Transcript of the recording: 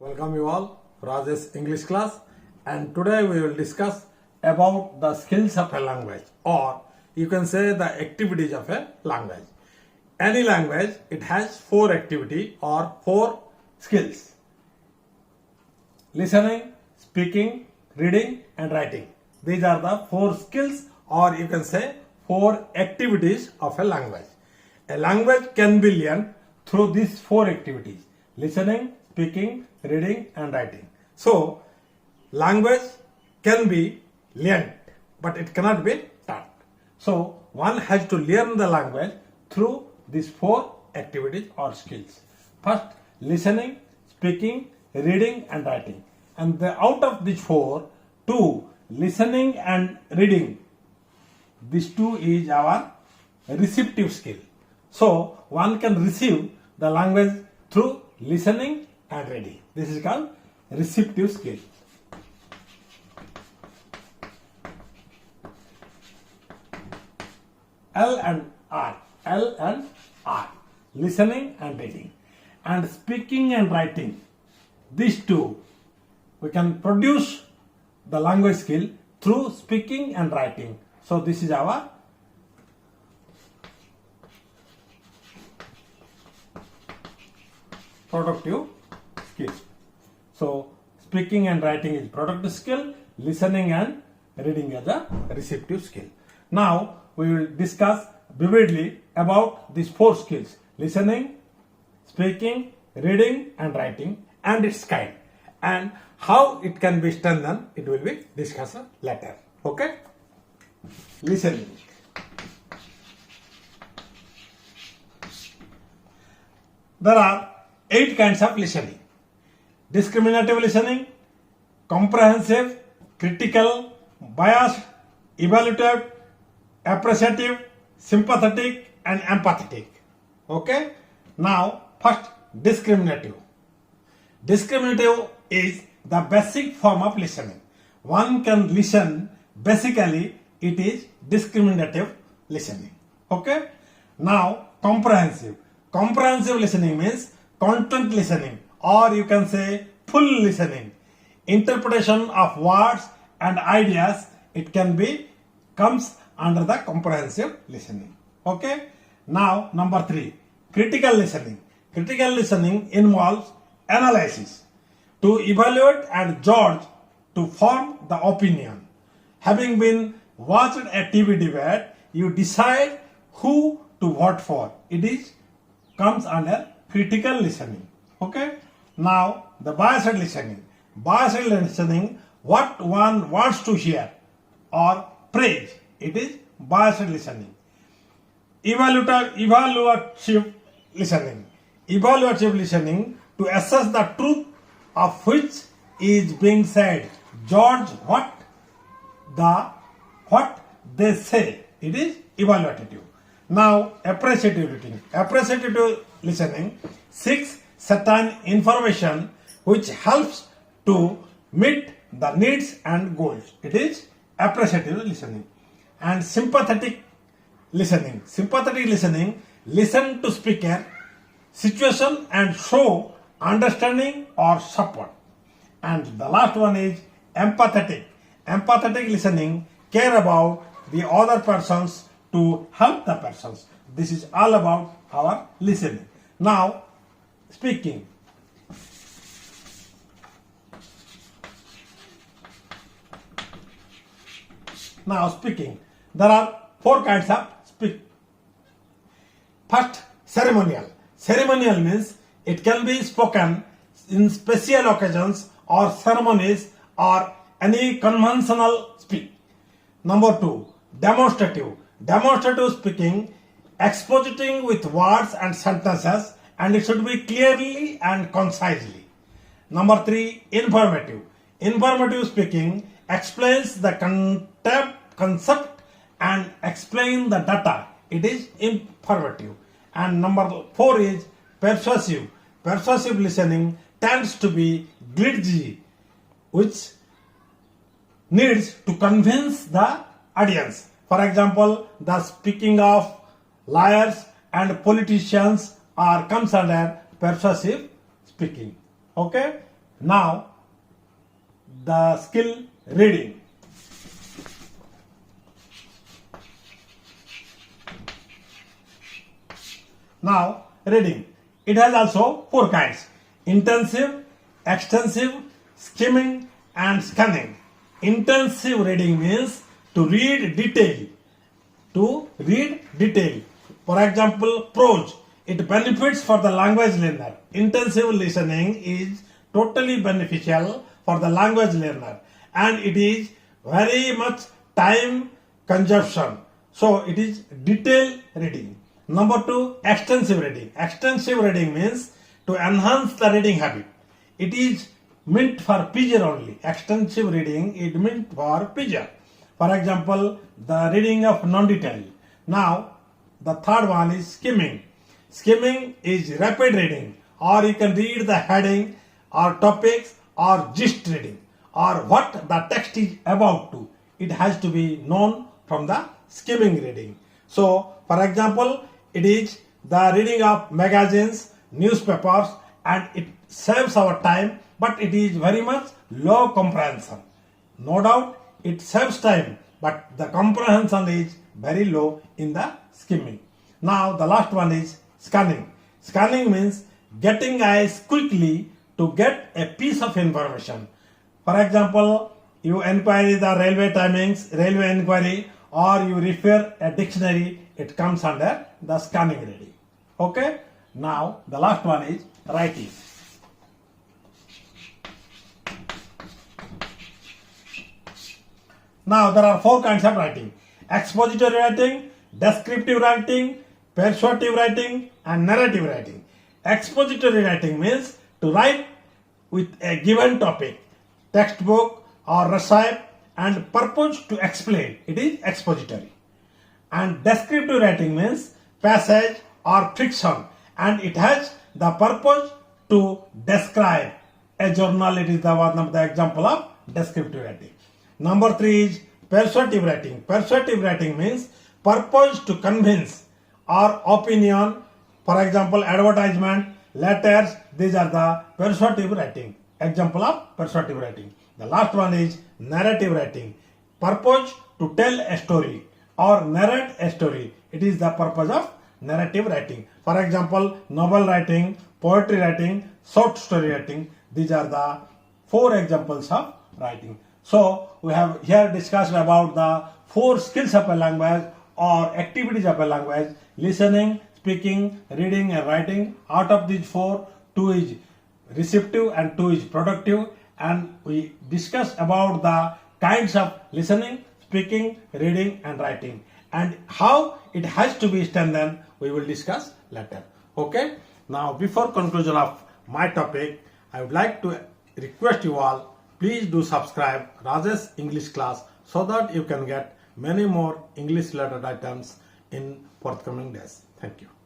Welcome you all, Rajesh English class, and today we will discuss about the skills of a language, or you can say the activities of a language. Any language, it has four activity or four skills: listening, speaking, reading and writing. These are the four skills, or you can say four activities of a language. A language can be learned through these four activities: listening, speaking, reading and writing. So, language can be learned, but it cannot be taught. So, one has to learn the language through these four activities or skills. First, listening, speaking, reading and writing. And out of these four, two, listening and reading, these two is our receptive skill. So, one can receive the language through listening and reading. This is called receptive skill. L and R, listening and reading. And speaking and writing, these two, we can produce the language skill through speaking and writing. So this is our productive skill. So speaking and writing is productive skill, listening and reading is a receptive skill. Now we will discuss vividly about these four skills: listening, speaking, reading and writing, and its kind, and how it can be strengthened. It will be discussed later. Okay? Listening. There are 8 kinds of listening: discriminative listening, comprehensive, critical, biased, evaluative, appreciative, sympathetic and empathetic. Okay? Now, first, discriminative. Discriminative is the basic form of listening. One can listen, basically it is discriminative listening. Okay? Now, comprehensive. Comprehensive listening means content listening, or you can say full listening. Interpretation of words and ideas, it can be comes under the comprehensive listening. Okay? Now, number 3, critical listening. Critical listening involves analysis to evaluate and judge to form the opinion. Having been watched a TV debate, you decide who to vote for. It is comes under critical listening. Okay? Now, the biased listening. Biased listening, what one wants to hear or praise, it is biased listening. Evaluative listening. Evaluative listening to assess the truth of which is being said. Judge what they say. It is evaluative. Now, appreciative listening. Appreciative listening seeks certain information which helps to meet the needs and goals. It is appreciative listening. And sympathetic listening. Sympathetic listening, listen to speaker, situation and show understanding or support. And the last one is empathetic. Empathetic listening, care about the other persons to help the persons. This is all about our listening. Now, speaking. Now, speaking. There are 4 kinds of speak. First, ceremonial. Ceremonial means it can be spoken in special occasions or ceremonies or any conventional speak. Number 2, demonstrative. Demonstrative speaking, expositing with words and sentences, and it should be clearly and concisely. Number 3, informative. Informative speaking explains the concept and explain the data. It is informative. And number 4 is persuasive. Persuasive listening tends to be glitzy, which needs to convince the audience. For example, the speaking of liars and politicians are comes under persuasive speaking. Okay? Now, the skill reading. Now, reading. It has also 4 kinds: intensive, extensive, skimming, and scanning. Intensive reading means to read detail. To read detail. For example, prose. It benefits for the language learner. Intensive listening is totally beneficial for the language learner, and it is very much time consumption. So it is detail reading. Number 2, extensive reading. Extensive reading means to enhance the reading habit. It is meant for pigeon only. Extensive reading is meant for pigeon. For example, the reading of non-detail. Now, the third one is skimming. Skimming is rapid reading, or you can read the heading or topics or gist reading or what the text is about to. It has to be known from the skimming reading. So, for example, it is the reading of magazines, newspapers, and it saves our time, but it is very much low comprehension. No doubt it saves time, but the comprehension is very low in the skimming. Now the last one is scanning. Scanning means getting eyes quickly to get a piece of information. For example, you inquire the railway timings, railway inquiry, or you refer a dictionary, it comes under the scanning reading. Okay? Now the last one is writing. Now there are 4 kinds of writing: expository writing, descriptive writing, persuasive writing, and narrative writing. Expository writing means to write with a given topic, textbook or recite, and purpose to explain. It is expository. And descriptive writing means passage or fiction, and it has the purpose to describe a journal. It is the one of the example of descriptive writing. Number 3 is persuasive writing. Persuasive writing means purpose to convince or opinion. For example, advertisement, letters, these are the persuasive writing. Example of persuasive writing. The last one is narrative writing. Purpose to tell a story or narrate a story. It is the purpose of narrative writing. For example, novel writing, poetry writing, short story writing. These are the 4 examples of writing. So we have here discussed about the 4 skills of a language or activities of a language: listening, speaking, reading, and writing. Out of these 4, 2 is receptive and 2 is productive. And we discussed about the kinds of listening, speaking, reading, and writing, and how it has to be strengthened. We will discuss later. Okay. Now, before conclusion of my topic, I would like to request you all, please do subscribe Rajesh English class so that you can get many more English related items in forthcoming days. Thank you.